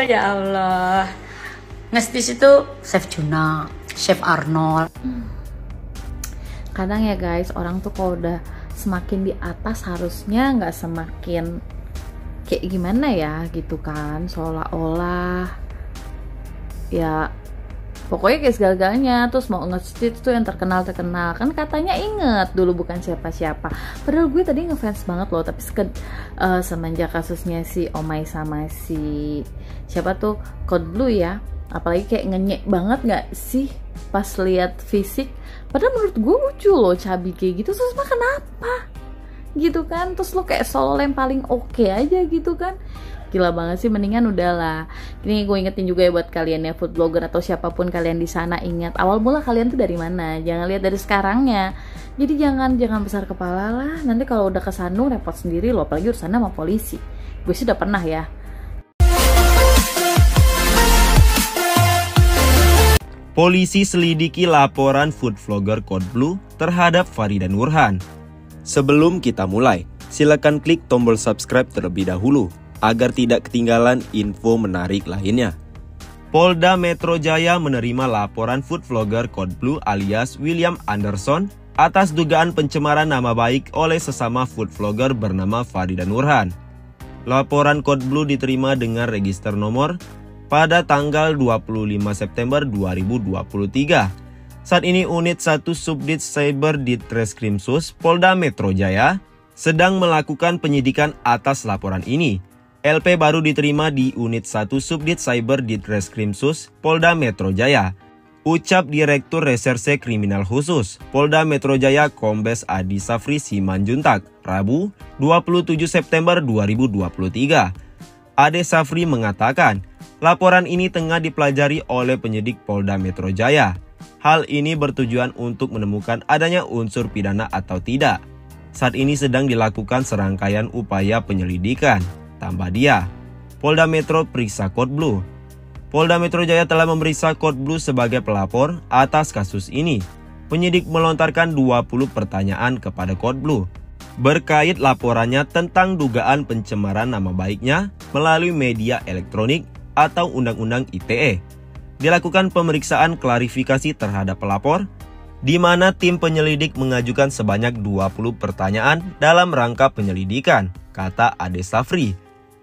Ya Allah. Ngestis itu Chef Juna, Chef Arnold. Kadang ya guys, orang tuh kalau udah semakin di atas harusnya nggak semakin kayak gimana ya gitu kan, seolah-olah ya pokoknya kayak segala-galanya terus mau nge-tweet tuh yang terkenal kan, katanya inget dulu bukan siapa-siapa, padahal gue tadi ngefans banget loh, tapi semenjak kasusnya si Omai sama si siapa tuh Code Blue ya, apalagi kayak ngenyek banget nggak sih pas lihat fisik, padahal menurut gue lucu loh cabi kayak gitu, terus mah kenapa gitu kan, terus lo kayak solo yang paling oke aja gitu kan. Gila banget sih, mendingan udahlah. Ini gue ingetin juga ya buat kalian ya food blogger atau siapapun kalian di sana, ingat awal mula kalian tuh dari mana, jangan lihat dari sekarangnya. Jadi jangan besar kepala lah, nanti kalau udah kesandung repot sendiri loh, apalagi urusannya sama polisi. Gue sih udah pernah ya. Polisi selidiki laporan food vlogger Code Blue terhadap Farida Nurhan. Sebelum kita mulai, silakan klik tombol subscribe terlebih dahulu agar tidak ketinggalan info menarik lainnya. Polda Metro Jaya menerima laporan food vlogger Code Blue alias William Anderson atas dugaan pencemaran nama baik oleh sesama food vlogger bernama Farida Nurhan. Laporan Code Blue diterima dengan register nomor pada tanggal 25 September 2023. Saat ini unit 1 Subdit Cyber Ditreskrimsus Polda Metro Jaya sedang melakukan penyidikan atas laporan ini. LP baru diterima di unit 1 Subdit Cyber Ditreskrimsus Polda Metro Jaya. Ucap Direktur Reserse Kriminal Khusus Polda Metro Jaya Kombes Adi Safri Simanjuntak, Rabu 27 September 2023. Ade Safri mengatakan, laporan ini tengah dipelajari oleh penyidik Polda Metro Jaya. Hal ini bertujuan untuk menemukan adanya unsur pidana atau tidak. Saat ini sedang dilakukan serangkaian upaya penyelidikan. Tambah dia, Polda Metro periksa Code Blue. Polda Metro Jaya telah memeriksa Code Blue sebagai pelapor atas kasus ini. Penyidik melontarkan 20 pertanyaan kepada Code Blue berkait laporannya tentang dugaan pencemaran nama baiknya melalui media elektronik atau Undang-Undang ITE. Dilakukan pemeriksaan klarifikasi terhadap pelapor, di mana tim penyelidik mengajukan sebanyak 20 pertanyaan dalam rangka penyelidikan, kata Ade Safri.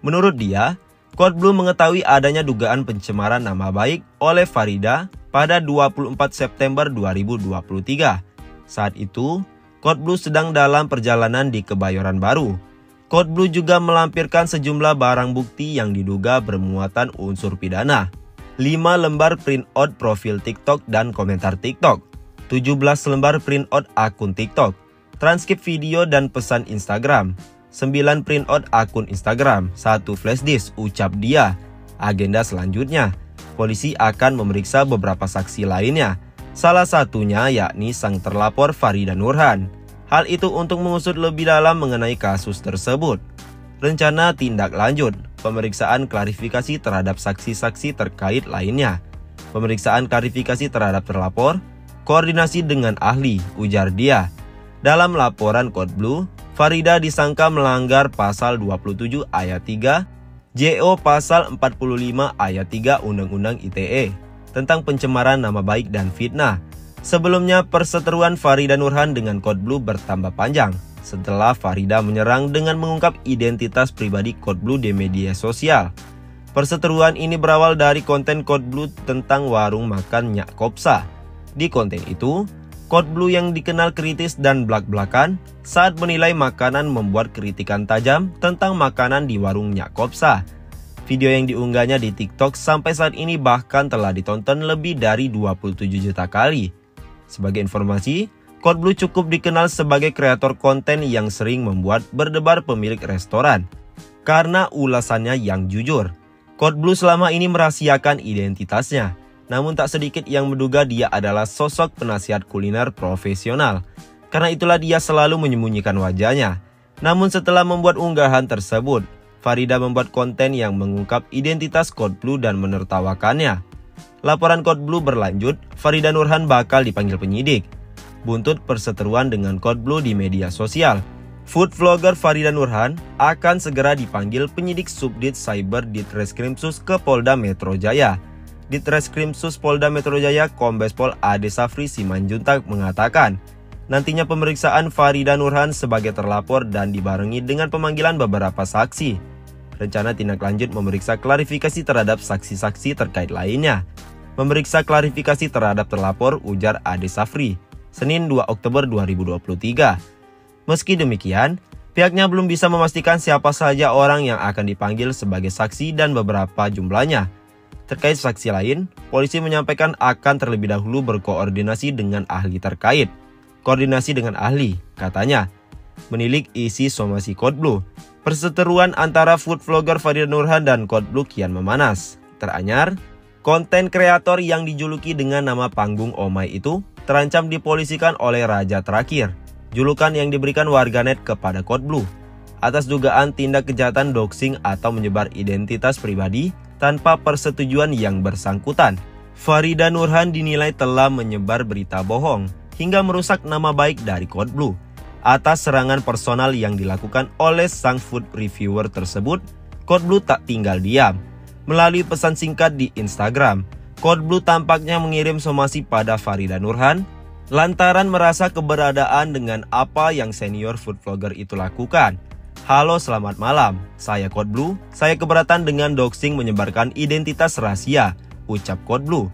Menurut dia, Code Blue mengetahui adanya dugaan pencemaran nama baik oleh Farida pada 24 September 2023. Saat itu, Code Blue sedang dalam perjalanan di Kebayoran Baru. Code Blue juga melampirkan sejumlah barang bukti yang diduga bermuatan unsur pidana. 5 lembar printout profil TikTok dan komentar TikTok. 17 lembar printout akun TikTok. Transkrip video dan pesan Instagram. 9 printout akun Instagram, 1 flash disk, ucap dia. Agenda selanjutnya, polisi akan memeriksa beberapa saksi lainnya. Salah satunya yakni sang terlapor Farida Nurhan. Hal itu untuk mengusut lebih dalam mengenai kasus tersebut. Rencana tindak lanjut, pemeriksaan klarifikasi terhadap saksi-saksi terkait lainnya. Pemeriksaan klarifikasi terhadap terlapor, koordinasi dengan ahli, ujar dia. Dalam laporan Code Blue, Farida disangka melanggar pasal 27 ayat 3, JO pasal 45 ayat 3 Undang-Undang ITE tentang pencemaran nama baik dan fitnah. Sebelumnya perseteruan Farida Nurhan dengan Code Blue bertambah panjang setelah Farida menyerang dengan mengungkap identitas pribadi Code Blue di media sosial. Perseteruan ini berawal dari konten Code Blue tentang warung makan Nyak Kopsa. Di konten itu, Code Blue yang dikenal kritis dan blak-blakan saat menilai makanan membuat kritikan tajam tentang makanan di warung Nyak Kopsa. Video yang diunggahnya di TikTok sampai saat ini bahkan telah ditonton lebih dari 27 juta kali. Sebagai informasi, Code Blue cukup dikenal sebagai kreator konten yang sering membuat berdebar pemilik restoran karena ulasannya yang jujur. Code Blue selama ini merahasiakan identitasnya. Namun tak sedikit yang menduga dia adalah sosok penasihat kuliner profesional. Karena itulah dia selalu menyembunyikan wajahnya. Namun setelah membuat unggahan tersebut, Farida membuat konten yang mengungkap identitas Code Blue dan menertawakannya. Laporan Code Blue berlanjut, Farida Nurhan bakal dipanggil penyidik. Buntut perseteruan dengan Code Blue di media sosial. Food vlogger Farida Nurhan akan segera dipanggil penyidik Subdit Cyber Ditreskrimsus ke Polda Metro Jaya. Ditreskrimsus Polda Metro Jaya Kombes Pol Ade Safri Simanjuntak mengatakan, nantinya pemeriksaan Farida Nurhan sebagai terlapor dan dibarengi dengan pemanggilan beberapa saksi. Rencana tindak lanjut memeriksa klarifikasi terhadap saksi-saksi terkait lainnya. Memeriksa klarifikasi terhadap terlapor, ujar Ade Safri, Senin 2 Oktober 2023. Meski demikian, pihaknya belum bisa memastikan siapa saja orang yang akan dipanggil sebagai saksi dan beberapa jumlahnya. Terkait saksi lain, polisi menyampaikan akan terlebih dahulu berkoordinasi dengan ahli terkait. Koordinasi dengan ahli, katanya, menilik isi somasi Code Blue. Perseteruan antara food vlogger Farida Nurhan dan Code Blue kian memanas. Teranyar, konten kreator yang dijuluki dengan nama panggung Omai itu terancam dipolisikan oleh Raja Terakhir, julukan yang diberikan warganet kepada Code Blue, atas dugaan tindak kejahatan doxing atau menyebar identitas pribadi tanpa persetujuan yang bersangkutan. Farida Nurhan dinilai telah menyebar berita bohong hingga merusak nama baik dari Code Blue. Atas serangan personal yang dilakukan oleh sang food reviewer tersebut, Code Blue tak tinggal diam. Melalui pesan singkat di Instagram, Code Blue tampaknya mengirim somasi pada Farida Nurhan lantaran merasa keberadaan dengan apa yang senior food vlogger itu lakukan. Halo, selamat malam, saya Code Blue. Saya keberatan dengan doxing menyebarkan identitas rahasia, ucap Code Blue.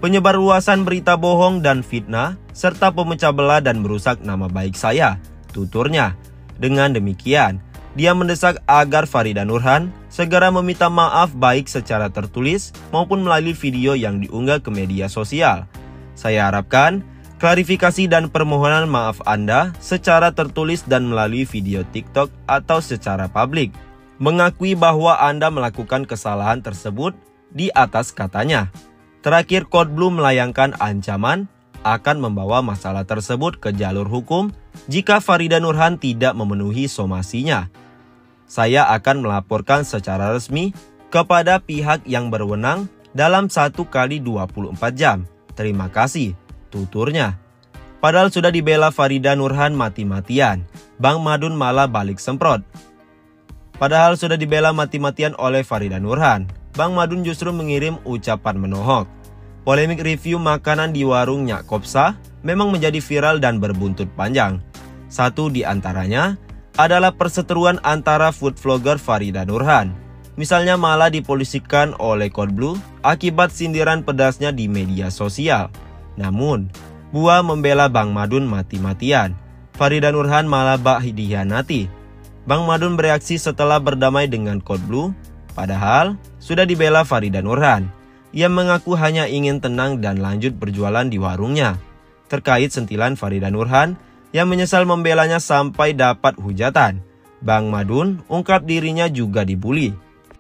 Penyebar luasan berita bohong dan fitnah, serta pemecah belah dan merusak nama baik saya, tuturnya. Dengan demikian, dia mendesak agar Farida Nurhan segera meminta maaf baik secara tertulis maupun melalui video yang diunggah ke media sosial. Saya harapkan klarifikasi dan permohonan maaf Anda secara tertulis dan melalui video TikTok atau secara publik, mengakui bahwa Anda melakukan kesalahan tersebut di atas katanya. Terakhir, Code Blue melayangkan ancaman akan membawa masalah tersebut ke jalur hukum jika Farida Nurhan tidak memenuhi somasinya. Saya akan melaporkan secara resmi kepada pihak yang berwenang dalam 1 kali 24 jam. Terima kasih, tuturnya. Padahal sudah dibela Farida Nurhan mati-matian, Bang Madun malah balik semprot. Padahal sudah dibela mati-matian oleh Farida Nurhan, Bang Madun justru mengirim ucapan menohok. Polemik review makanan di warung Nyak Kopsa memang menjadi viral dan berbuntut panjang. Satu di antaranya adalah perseteruan antara food vlogger Farida Nurhan. Misalnya malah dipolisikan oleh Code Blue akibat sindiran pedasnya di media sosial. Namun, Buah membela Bang Madun mati-matian. Farida Nurhan malah bak dihianati. Bang Madun bereaksi setelah berdamai dengan Code Blue, padahal sudah dibela Farida Nurhan. Ia mengaku hanya ingin tenang dan lanjut berjualan di warungnya. Terkait sentilan Farida Nurhan yang menyesal membelanya sampai dapat hujatan, Bang Madun ungkap dirinya juga dibully.